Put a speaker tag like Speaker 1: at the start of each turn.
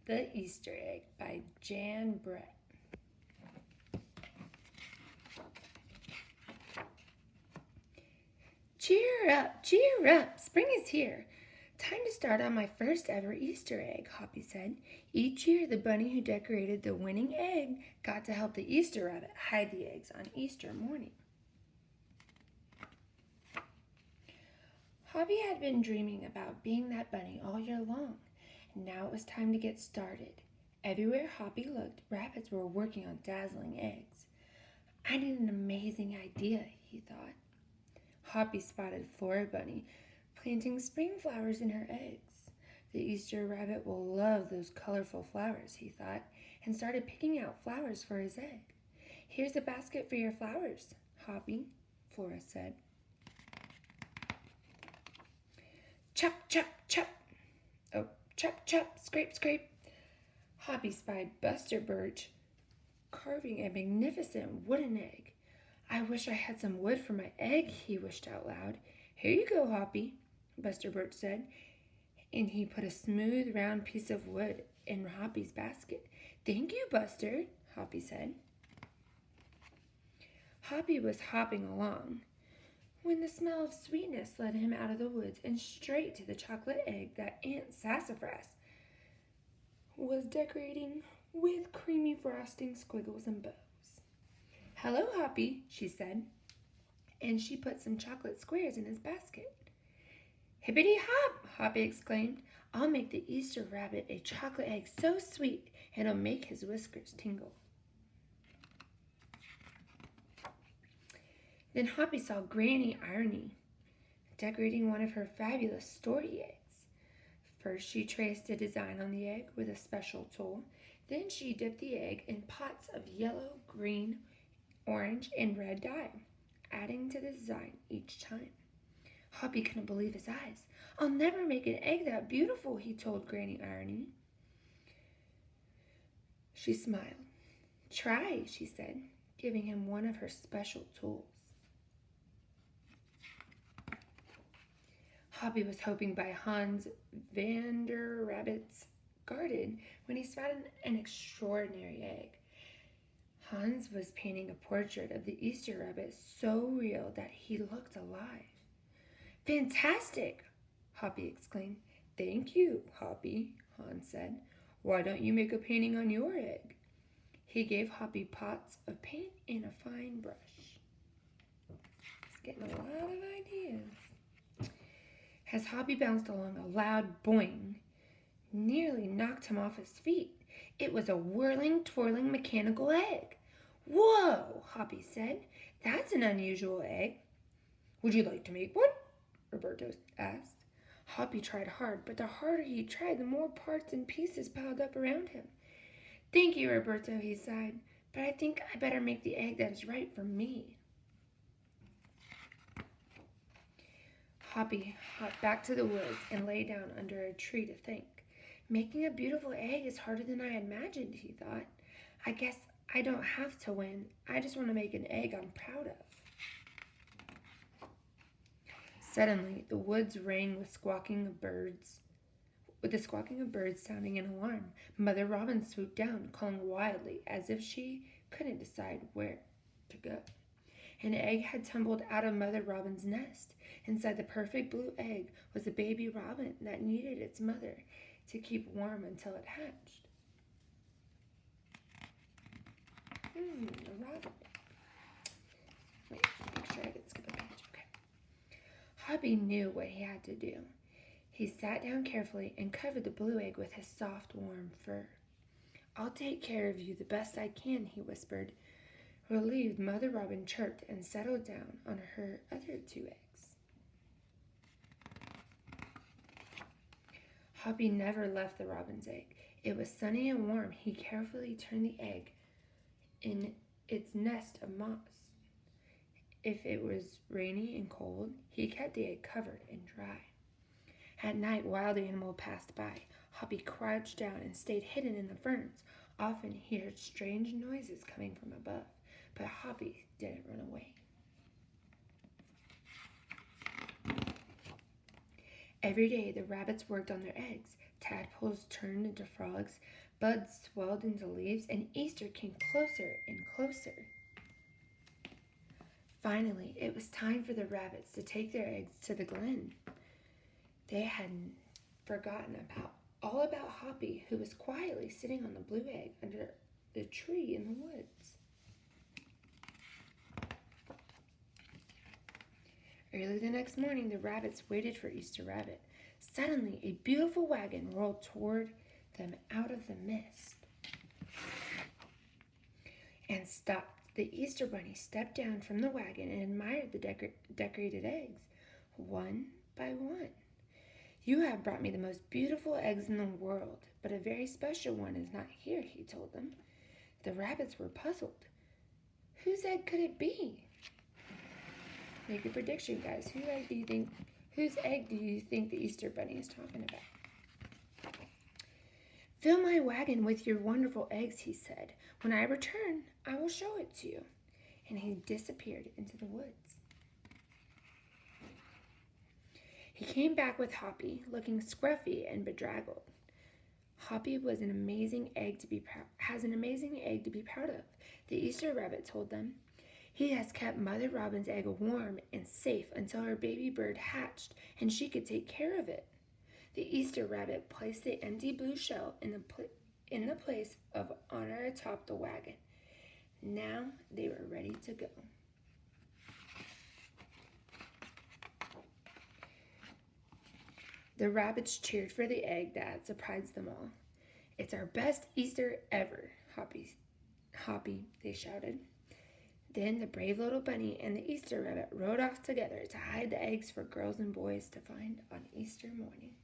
Speaker 1: The Easter Egg by Jan Brett. Cheer up, spring is here. Time to start on my first ever Easter egg, Hoppy said. Each year, the bunny who decorated the winning egg got to help the Easter rabbit hide the eggs on Easter morning. Hoppy had been dreaming about being that bunny all year long, and now it was time to get started. Everywhere Hoppy looked, rabbits were working on dazzling eggs. I need an amazing idea, he thought. Hoppy spotted Flora Bunny planting spring flowers in her eggs. The Easter rabbit will love those colorful flowers, he thought, and started picking out flowers for his egg. Here's a basket for your flowers, Hoppy, Flora said. Chop, chop, chop. Oh, chop, chop, scrape, scrape. Hoppy spied Buster Birch carving a magnificent wooden egg. I wish I had some wood for my egg, he wished out loud. Here you go, Hoppy, Buster Birch said, and he put a smooth, round piece of wood in Hoppy's basket. Thank you, Buster, Hoppy said. Hoppy was hopping along when the smell of sweetness led him out of the woods and straight to the chocolate egg that Aunt Sassafras was decorating with creamy frosting, squiggles, and bows. Hello, Hoppy, she said, and she put some chocolate squares in his basket. Hippity hop, Hoppy exclaimed. I'll make the Easter rabbit a chocolate egg so sweet it'll make his whiskers tingle. Then Hoppy saw Granny Irony decorating one of her fabulous story eggs. First, she traced a design on the egg with a special tool. Then she dipped the egg in pots of yellow, green, orange, and red dye, adding to the design each time. Hoppy couldn't believe his eyes. I'll never make an egg that beautiful, he told Granny Irony. She smiled. Try, she said, giving him one of her special tools. Hoppy was hoping by Hans Vander Rabbit's garden when he spotted an extraordinary egg. Hans was painting a portrait of the Easter rabbit so real that he looked alive. Fantastic, Hoppy exclaimed. Thank you, Hoppy, Hans said. Why don't you make a painting on your egg? He gave Hoppy pots of paint and a fine brush. He's getting a lot of ideas. As Hoppy bounced along, a loud boing nearly knocked him off his feet. It was a whirling, twirling mechanical egg. Whoa, Hoppy said. That's an unusual egg. Would you like to make one? Roberto asked. Hoppy tried hard, but the harder he tried, the more parts and pieces piled up around him. Thank you, Roberto, he sighed, but I think I better make the egg that is right for me. Hoppy hopped back to the woods and lay down under a tree to think. Making a beautiful egg is harder than I imagined, he thought. I guess I don't have to win. I just want to make an egg I'm proud of. Suddenly, the woods rang with the squawking of birds sounding an alarm. Mother Robin swooped down, calling wildly as if she couldn't decide where to go. An egg had tumbled out of Mother Robin's nest. Inside the perfect blue egg was a baby robin that needed its mother to keep warm until it hatched. A robin. Wait, make sure I didn't skip a page. Okay. Hoppy knew what he had to do. He sat down carefully and covered the blue egg with his soft, warm fur. I'll take care of you the best I can, he whispered. Relieved, Mother Robin chirped and settled down on her other two eggs. Hoppy never left the robin's egg. It was sunny and warm. He carefully turned the egg in its nest of moss. If it was rainy and cold, he kept the egg covered and dry. At night, wild animals passed by. Hoppy crouched down and stayed hidden in the ferns. Often he heard strange noises coming from above, but Hoppy didn't run away. Every day, the rabbits worked on their eggs. tadpoles turned into frogs, buds swelled into leaves, and Easter came closer and closer. Finally, it was time for the rabbits to take their eggs to the glen. They had forgotten all about Hoppy, who was quietly sitting on the blue egg under the tree in the woods. Early the next morning, the rabbits waited for Easter Rabbit. Suddenly, a beautiful wagon rolled toward them out of the mist and stopped. The Easter Bunny stepped down from the wagon and admired the decorated eggs, one by one. "You have brought me the most beautiful eggs in the world, but a very special one is not here," he told them. The rabbits were puzzled. Whose egg could it be? Make a prediction, guys. Whose egg do you think the Easter Bunny is talking about? "Fill my wagon with your wonderful eggs," he said. "When I return, I will show it to you." And he disappeared into the woods. He came back with Hoppy, looking scruffy and bedraggled. Hoppy has an amazing egg to be proud of, the Easter Rabbit told them. "He has kept Mother Robin's egg warm and safe until her baby bird hatched and she could take care of it." The Easter Rabbit placed the empty blue shell in the place of honor atop the wagon. Now they were ready to go. The rabbits cheered for the egg that had surprised them all. "It's our best Easter ever, Hoppy," they shouted. Then the brave little bunny and the Easter Rabbit rode off together to hide the eggs for girls and boys to find on Easter morning.